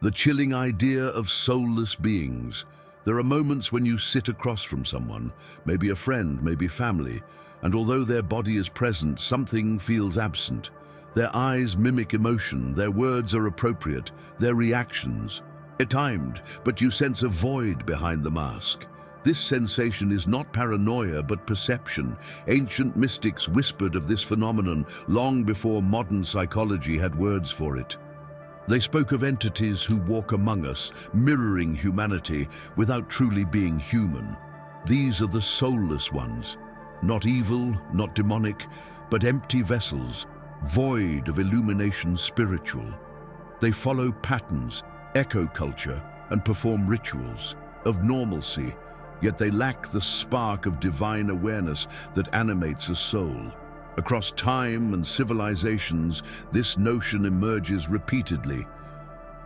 The chilling idea of soulless beings. There are moments when you sit across from someone, maybe a friend, maybe family, and although their body is present, something feels absent. Their eyes mimic emotion, their words are appropriate, their reactions are timed, but you sense a void behind the mask. This sensation is not paranoia, but perception. Ancient mystics whispered of this phenomenon long before modern psychology had words for it. They spoke of entities who walk among us, mirroring humanity without truly being human. These are the soulless ones, not evil, not demonic, but empty vessels, void of illumination spiritual. They follow patterns, echo culture, and perform rituals of normalcy, yet they lack the spark of divine awareness that animates a soul. Across time and civilizations, this notion emerges repeatedly.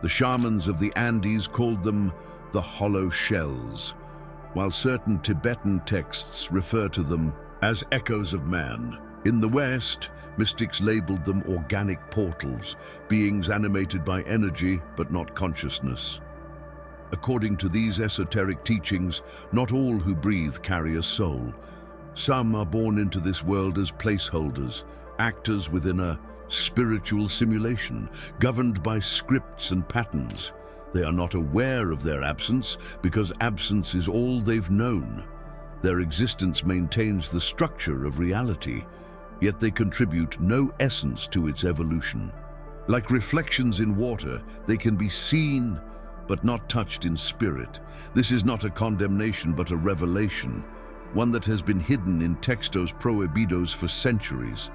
The shamans of the Andes called them the hollow shells, while certain Tibetan texts refer to them as echoes of man. In the West, mystics labeled them organic portals, beings animated by energy but not consciousness. According to these esoteric teachings, not all who breathe carry a soul. Some are born into this world as placeholders, actors within a spiritual simulation, governed by scripts and patterns. They are not aware of their absence because absence is all they've known. Their existence maintains the structure of reality, yet they contribute no essence to its evolution. Like reflections in water, they can be seen but not touched in spirit. This is not a condemnation but a revelation, one that has been hidden in textos prohibidos for centuries.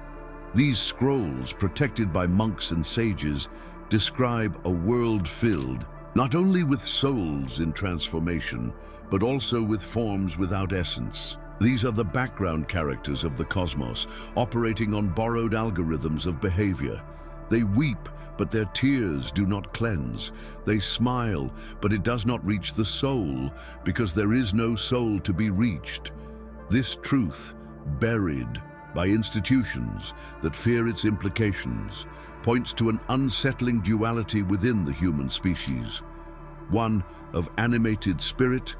These scrolls, protected by monks and sages, describe a world filled not only with souls in transformation, but also with forms without essence. These are the background characters of the cosmos, operating on borrowed algorithms of behavior. They weep, but their tears do not cleanse. They smile, but it does not reach the soul, because there is no soul to be reached. This truth, buried by institutions that fear its implications, points to an unsettling duality within the human species, one of animated spirit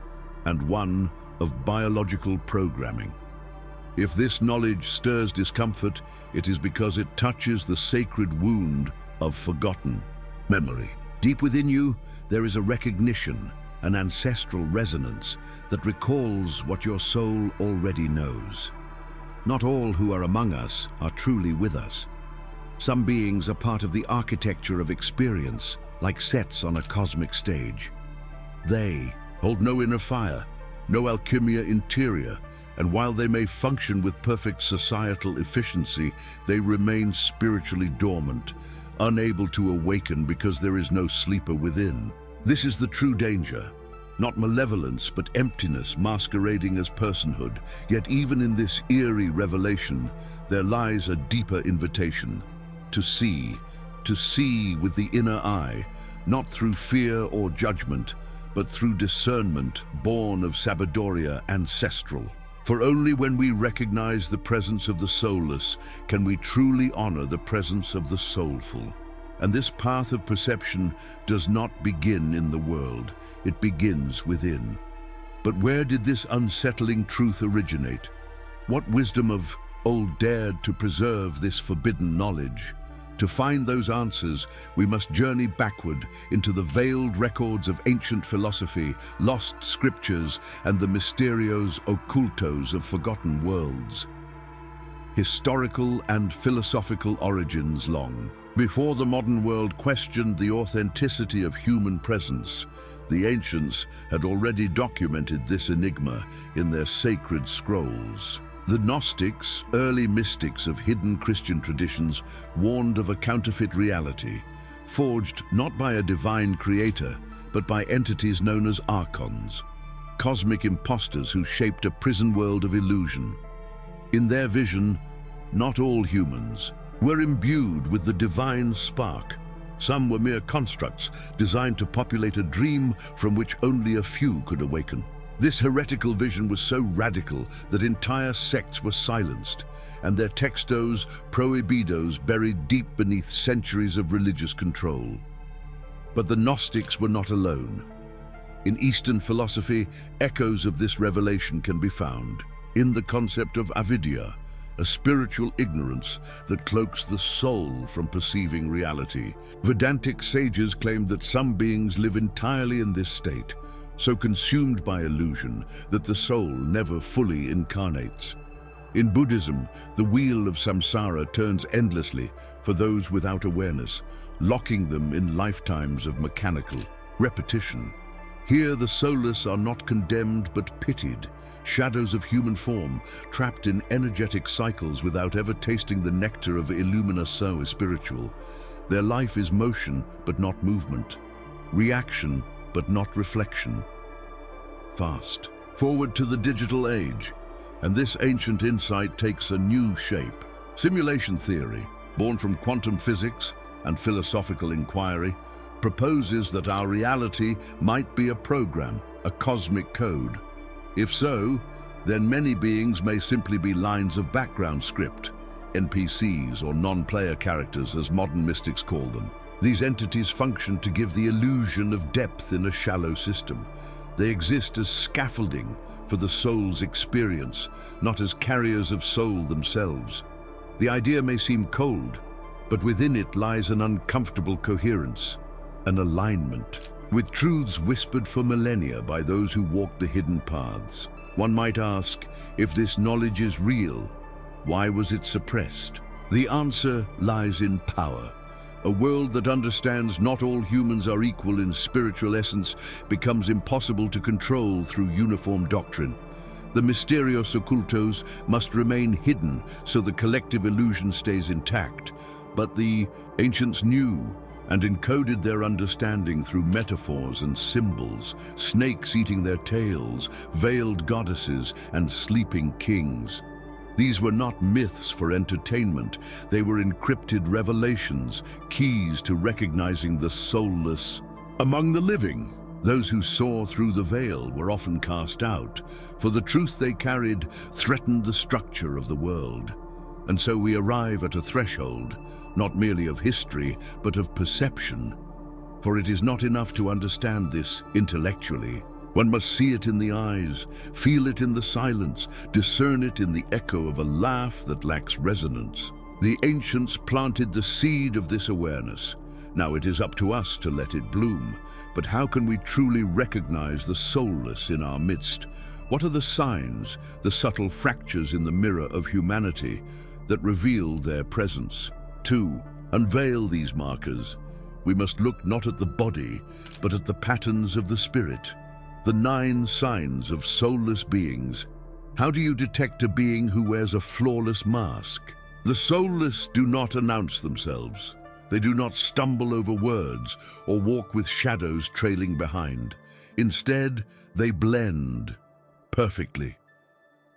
and one of biological programming. If this knowledge stirs discomfort, it is because it touches the sacred wound of forgotten memory. Deep within you, there is a recognition, an ancestral resonance that recalls what your soul already knows. Not all who are among us are truly with us. Some beings are part of the architecture of experience, like sets on a cosmic stage. They hold no inner fire, no alchemia interior, and while they may function with perfect societal efficiency, they remain spiritually dormant, unable to awaken because there is no sleeper within. This is the true danger. Not malevolence, but emptiness masquerading as personhood. Yet even in this eerie revelation, there lies a deeper invitation. To see with the inner eye, not through fear or judgment, but through discernment born of Sabadoria ancestral. For only when we recognize the presence of the soulless can we truly honor the presence of the soulful. And this path of perception does not begin in the world, it begins within. But where did this unsettling truth originate? What wisdom of old dared to preserve this forbidden knowledge? To find those answers, we must journey backward into the veiled records of ancient philosophy, lost scriptures, and the mysterios occultos of forgotten worlds. Historical and philosophical origins long before the modern world questioned the authenticity of human presence, the ancients had already documented this enigma in their sacred scrolls. The Gnostics, early mystics of hidden Christian traditions, warned of a counterfeit reality, forged not by a divine creator, but by entities known as archons, cosmic impostors who shaped a prison world of illusion. In their vision, not all humans were imbued with the divine spark. Some were mere constructs designed to populate a dream from which only a few could awaken. This heretical vision was so radical that entire sects were silenced, and their textos prohibidos buried deep beneath centuries of religious control. But the Gnostics were not alone. In Eastern philosophy, echoes of this revelation can be found in the concept of avidya, a spiritual ignorance that cloaks the soul from perceiving reality. Vedantic sages claimed that some beings live entirely in this state, so consumed by illusion that the soul never fully incarnates. In Buddhism, the wheel of samsara turns endlessly for those without awareness, locking them in lifetimes of mechanical repetition. Here the soulless are not condemned but pitied, shadows of human form, trapped in energetic cycles without ever tasting the nectar of illumina so spiritual. Their life is motion but not movement, reaction but not reflection. Fast forward to the digital age, and this ancient insight takes a new shape. Simulation theory, born from quantum physics and philosophical inquiry, proposes that our reality might be a program, a cosmic code. If so, then many beings may simply be lines of background script, NPCs or non-player characters as modern mystics call them. These entities function to give the illusion of depth in a shallow system. They exist as scaffolding for the soul's experience, not as carriers of soul themselves. The idea may seem cold, but within it lies an uncomfortable coherence, an alignment, with truths whispered for millennia by those who walked the hidden paths. One might ask, if this knowledge is real, why was it suppressed? The answer lies in power. A world that understands not all humans are equal in spiritual essence becomes impossible to control through uniform doctrine. The mysterios occultos must remain hidden so the collective illusion stays intact. But the ancients knew and encoded their understanding through metaphors and symbols, snakes eating their tails, veiled goddesses, and sleeping kings. These were not myths for entertainment, they were encrypted revelations, keys to recognizing the soulless. Among the living, those who saw through the veil were often cast out, for the truth they carried threatened the structure of the world. And so we arrive at a threshold, not merely of history, but of perception. For it is not enough to understand this intellectually. One must see it in the eyes, feel it in the silence, discern it in the echo of a laugh that lacks resonance. The ancients planted the seed of this awareness. Now it is up to us to let it bloom. But how can we truly recognize the soulless in our midst? What are the signs, the subtle fractures in the mirror of humanity that reveal their presence? To unveil these markers, we must look not at the body, but at the patterns of the spirit, the 9 signs of soulless beings. How do you detect a being who wears a flawless mask? The soulless do not announce themselves. They do not stumble over words or walk with shadows trailing behind. Instead, they blend perfectly.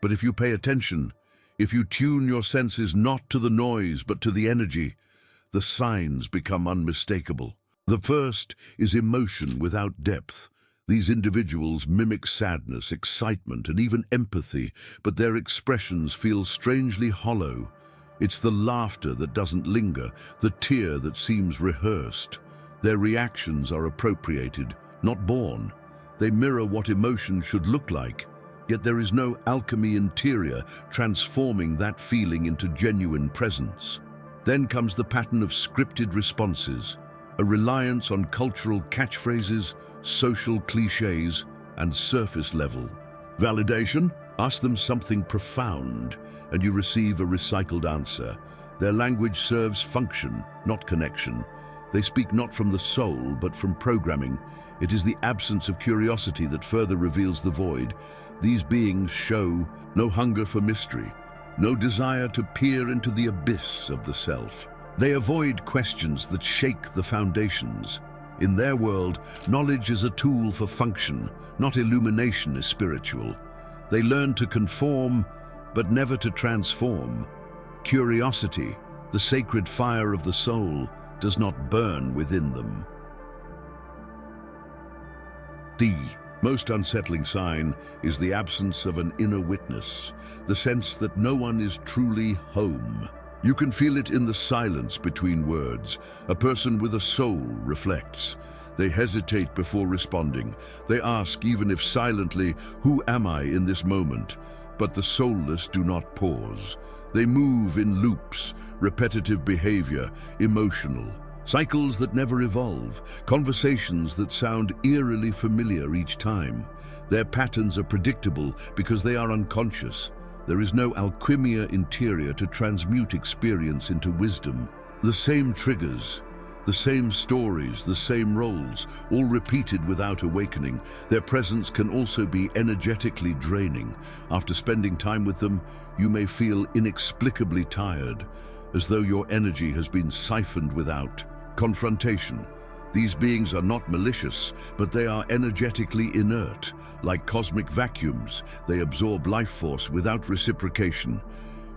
But if you pay attention, if you tune your senses not to the noise but to the energy, the signs become unmistakable. The first is emotion without depth. These individuals mimic sadness, excitement, and even empathy, but their expressions feel strangely hollow. It's the laughter that doesn't linger, the tear that seems rehearsed. Their reactions are appropriated, not born. They mirror what emotion should look like, yet there is no alchemy interior transforming that feeling into genuine presence. Then comes the pattern of scripted responses, a reliance on cultural catchphrases, social cliches, and surface-level validation. Ask them something profound, and you receive a recycled answer. Their language serves function, not connection. They speak not from the soul, but from programming. It is the absence of curiosity that further reveals the void. These beings show no hunger for mystery, no desire to peer into the abyss of the self. They avoid questions that shake the foundations. In their world, knowledge is a tool for function, not illumination is spiritual. They learn to conform, but never to transform. Curiosity, the sacred fire of the soul, does not burn within them. The most unsettling sign is the absence of an inner witness, the sense that no one is truly home. You can feel it in the silence between words. A person with a soul reflects. They hesitate before responding. They ask, even if silently, "Who am I in this moment?" But the soulless do not pause. They move in loops, repetitive behavior, emotional. Cycles that never evolve, conversations that sound eerily familiar each time. Their patterns are predictable because they are unconscious. There is no alchemia interior to transmute experience into wisdom. The same triggers, the same stories, the same roles, all repeated without awakening. Their presence can also be energetically draining. After spending time with them, you may feel inexplicably tired, as though your energy has been siphoned without confrontation. These beings are not malicious, but they are energetically inert. Like cosmic vacuums, they absorb life force without reciprocation.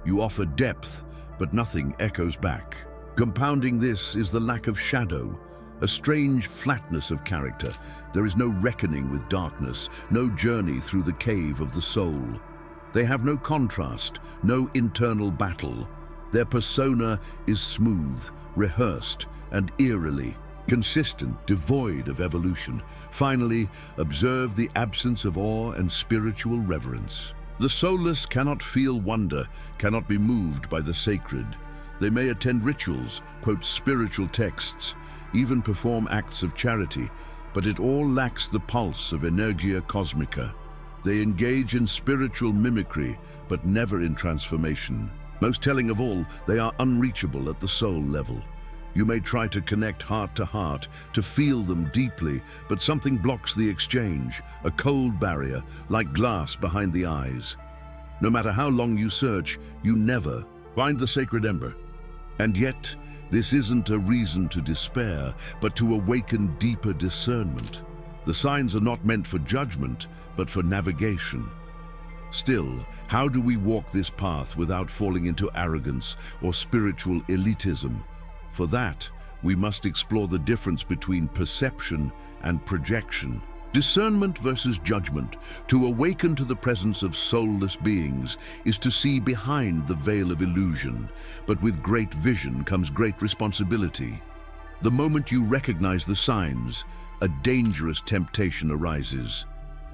You offer depth, but nothing echoes back. Compounding this is the lack of shadow, a strange flatness of character. There is no reckoning with darkness, no journey through the cave of the soul. They have no contrast, no internal battle. Their persona is smooth, rehearsed, and eerily consistent, devoid of evolution. Finally, observe the absence of awe and spiritual reverence. The soulless cannot feel wonder, cannot be moved by the sacred. They may attend rituals, quote spiritual texts, even perform acts of charity, but it all lacks the pulse of energia cosmica. They engage in spiritual mimicry, but never in transformation. Most telling of all, they are unreachable at the soul level. You may try to connect heart, to feel them deeply, but something blocks the exchange, a cold barrier, like glass behind the eyes. No matter how long you search, you never find the sacred ember. And yet, this isn't a reason to despair, but to awaken deeper discernment. The signs are not meant for judgment, but for navigation. Still, how do we walk this path without falling into arrogance or spiritual elitism? For that, we must explore the difference between perception and projection. Discernment versus judgment. To awaken to the presence of soulless beings is to see behind the veil of illusion. But with great vision comes great responsibility. The moment you recognize the signs, a dangerous temptation arises,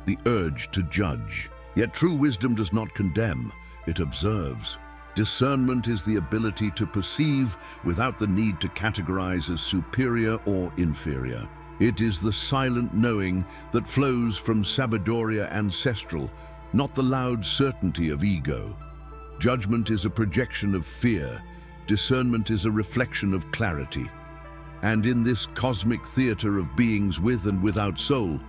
the urge to judge. Yet true wisdom does not condemn, it observes. Discernment is the ability to perceive without the need to categorize as superior or inferior. It is the silent knowing that flows from Sabiduria ancestral, not the loud certainty of ego. Judgment is a projection of fear. Discernment is a reflection of clarity. And in this cosmic theater of beings with and without soul,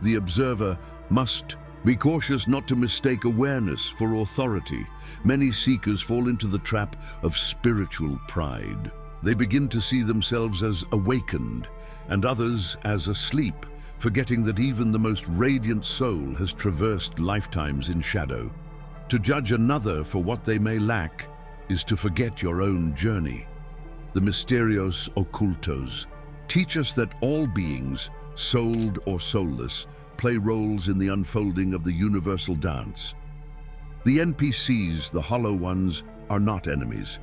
the observer must be cautious not to mistake awareness for authority. Many seekers fall into the trap of spiritual pride. They begin to see themselves as awakened, and others as asleep, forgetting that even the most radiant soul has traversed lifetimes in shadow. To judge another for what they may lack is to forget your own journey. The Misterios Ocultos teach us that all beings, souled or soulless, play roles in the unfolding of the universal dance. The NPCs, the hollow ones, are not enemies.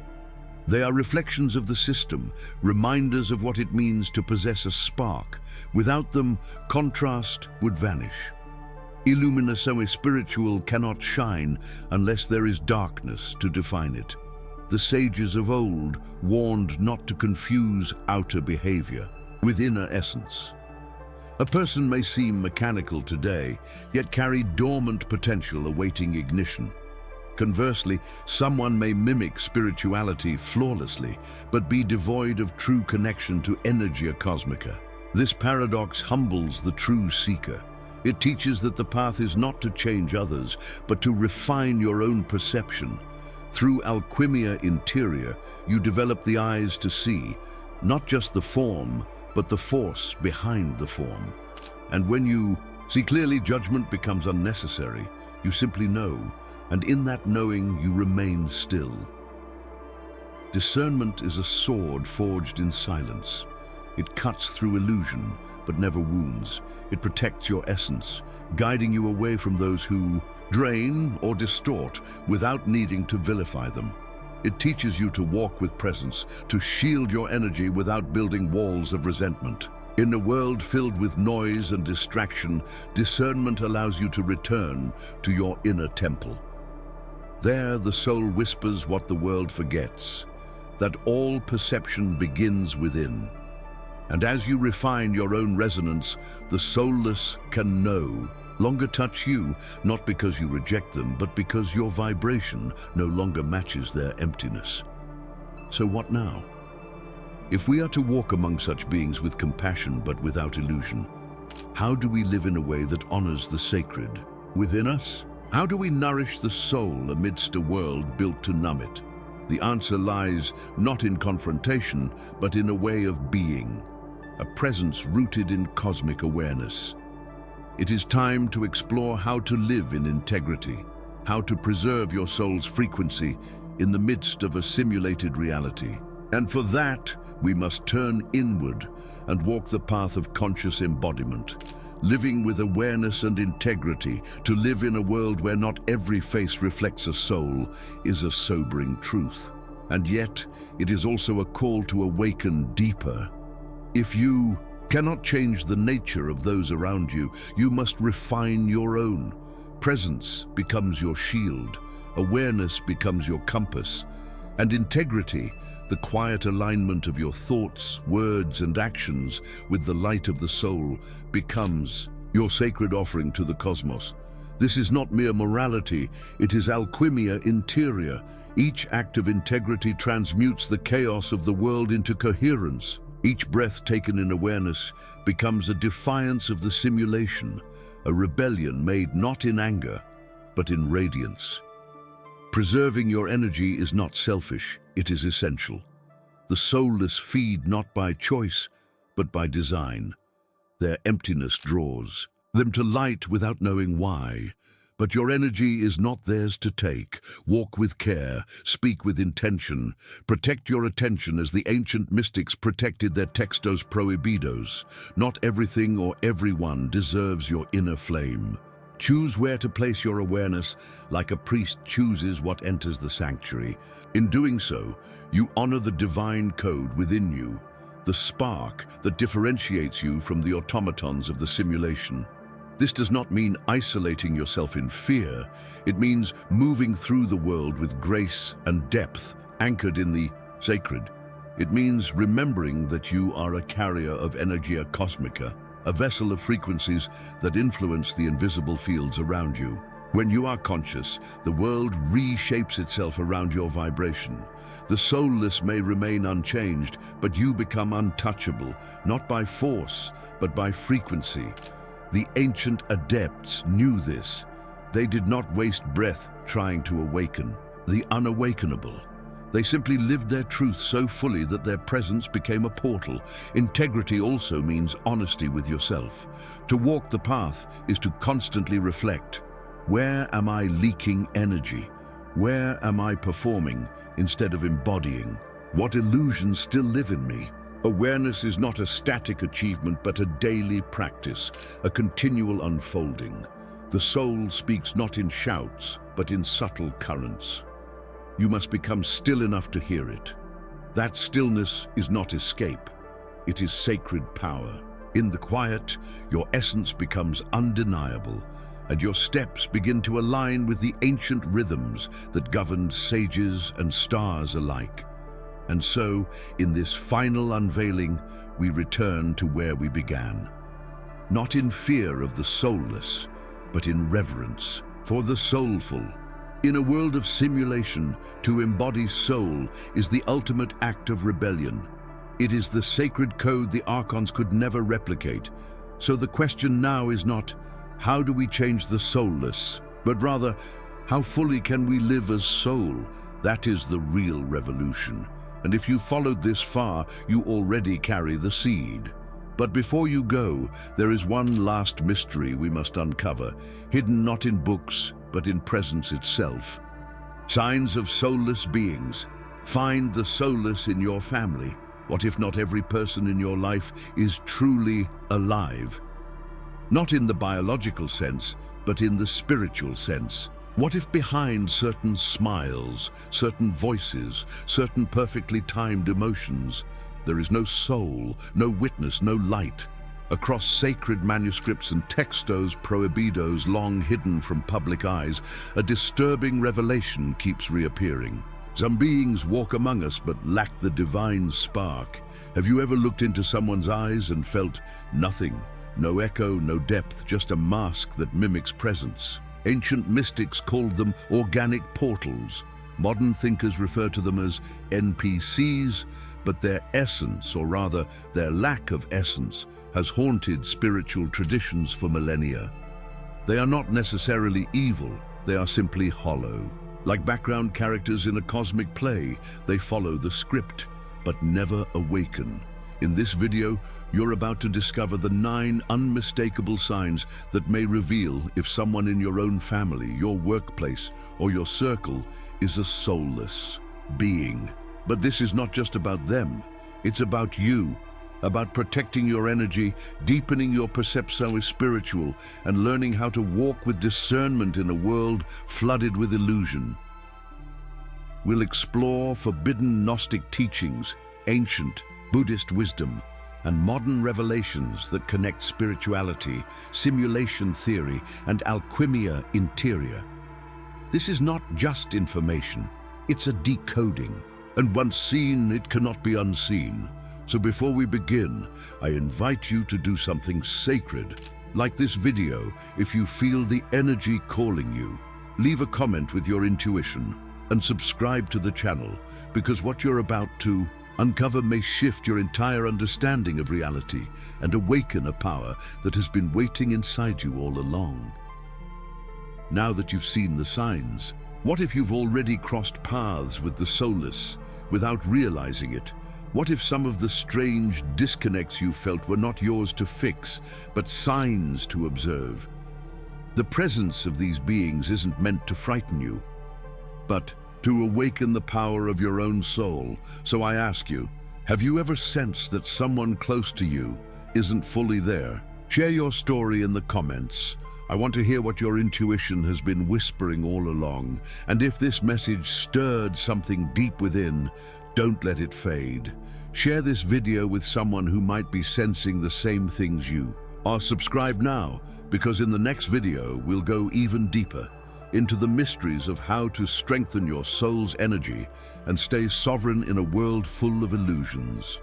They are reflections of the system, reminders of what it means to possess a spark. Without them, contrast would vanish. Illuminação spiritual cannot shine unless there is darkness to define it. The sages of old warned not to confuse outer behavior with inner essence. A person may seem mechanical today, yet carry dormant potential awaiting ignition. Conversely, someone may mimic spirituality flawlessly, but be devoid of true connection to energia cosmica. This paradox humbles the true seeker. It teaches that the path is not to change others, but to refine your own perception. Through alchemia interior, you develop the eyes to see, not just the form, but the force behind the form. And when you see clearly, judgment becomes unnecessary. You simply know, and in that knowing you remain still. Discernment is a sword forged in silence. It cuts through illusion, but never wounds. It protects your essence, guiding you away from those who drain or distort without needing to vilify them. It teaches you to walk with presence, to shield your energy without building walls of resentment. In a world filled with noise and distraction, discernment allows you to return to your inner temple. There, the soul whispers what the world forgets, that all perception begins within. And as you refine your own resonance, the soulless can no longer touch you, not because you reject them, but because your vibration no longer matches their emptiness. So what now? If we are to walk among such beings with compassion but without illusion, how do we live in a way that honors the sacred within us? How do we nourish the soul amidst a world built to numb it? The answer lies not in confrontation, but in a way of being, a presence rooted in cosmic awareness. It is time to explore how to live in integrity, how to preserve your soul's frequency in the midst of a simulated reality. And for that, we must turn inward and walk the path of conscious embodiment, living with awareness and integrity. To live in a world where not every face reflects a soul is a sobering truth. And yet, it is also a call to awaken deeper. If you cannot change the nature of those around you, you must refine your own. Presence becomes your shield, awareness becomes your compass, and integrity, the quiet alignment of your thoughts, words, and actions with the light of the soul, becomes your sacred offering to the cosmos. This is not mere morality, it is alchemia interior. Each act of integrity transmutes the chaos of the world into coherence. Each breath taken in awareness becomes a defiance of the simulation, a rebellion made not in anger, but in radiance. Preserving your energy is not selfish, it is essential. The soulless feed not by choice, but by design. Their emptiness draws them to light without knowing why. But your energy is not theirs to take. Walk with care, speak with intention, protect your attention as the ancient mystics protected their textos prohibidos. Not everything or everyone deserves your inner flame. Choose where to place your awareness, like a priest chooses what enters the sanctuary. In doing so, you honor the divine code within you, the spark that differentiates you from the automatons of the simulation. This does not mean isolating yourself in fear. It means moving through the world with grace and depth, anchored in the sacred. It means remembering that you are a carrier of energia cosmica, a vessel of frequencies that influence the invisible fields around you. When you are conscious, the world reshapes itself around your vibration. The soulless may remain unchanged, but you become untouchable, not by force, but by frequency. The ancient adepts knew this. They did not waste breath trying to awaken the unawakenable. They simply lived their truth so fully that their presence became a portal. Integrity also means honesty with yourself. To walk the path is to constantly reflect. Where am I leaking energy? Where am I performing instead of embodying? What illusions still live in me? Awareness is not a static achievement, but a daily practice, a continual unfolding. The soul speaks not in shouts, but in subtle currents. You must become still enough to hear it. That stillness is not escape, it is sacred power. In the quiet, your essence becomes undeniable, and your steps begin to align with the ancient rhythms that governed sages and stars alike. And so, in this final unveiling, we return to where we began. Not in fear of the soulless, but in reverence for the soulful. In a world of simulation, to embody soul is the ultimate act of rebellion. It is the sacred code the archons could never replicate. So the question now is not, how do we change the soulless? But rather, how fully can we live as soul? That is the real revolution. And if you followed this far, you already carry the seed. But before you go, there is one last mystery we must uncover, hidden not in books, but in presence itself. Signs of soulless beings. Find the soulless in your family. What if not every person in your life is truly alive? Not in the biological sense, but in the spiritual sense. What if behind certain smiles, certain voices, certain perfectly timed emotions, There is no soul, no witness, no light. Across sacred manuscripts and textos prohibidos long hidden from public eyes, a disturbing revelation keeps reappearing. Some beings walk among us but lack the divine spark. Have you ever looked into someone's eyes and felt nothing? No echo, no depth, just a mask that mimics presence. Ancient mystics called them organic portals. Modern thinkers refer to them as NPCs, but their essence, or rather their lack of essence, has haunted spiritual traditions for millennia. They are not necessarily evil, they are simply hollow. Like background characters in a cosmic play, they follow the script, but never awaken. In this video, you're about to discover the 9 unmistakable signs that may reveal if someone in your own family, your workplace, or your circle is a soulless being. But this is not just about them, it's about you, about protecting your energy, deepening your perception spiritual, and learning how to walk with discernment in a world flooded with illusion. We'll explore forbidden Gnostic teachings, ancient Buddhist wisdom, and modern revelations that connect spirituality, simulation theory, and alchemia interior. This is not just information, it's a decoding. And once seen, it cannot be unseen. So before we begin, I invite you to do something sacred. Like this video, if you feel the energy calling you, leave a comment with your intuition and subscribe to the channel, because what you're about to uncover may shift your entire understanding of reality and awaken a power that has been waiting inside you all along. Now that you've seen the signs, what if you've already crossed paths with the soulless without realizing it? What if some of the strange disconnects you felt were not yours to fix, but signs to observe? The presence of these beings isn't meant to frighten you, but to awaken the power of your own soul. So I ask you, have you ever sensed that someone close to you isn't fully there? Share your story in the comments. I want to hear what your intuition has been whispering all along. And if this message stirred something deep within, don't let it fade. Share this video with someone who might be sensing the same things you are. Subscribe now, because in the next video, we'll go even deeper into the mysteries of how to strengthen your soul's energy and stay sovereign in a world full of illusions.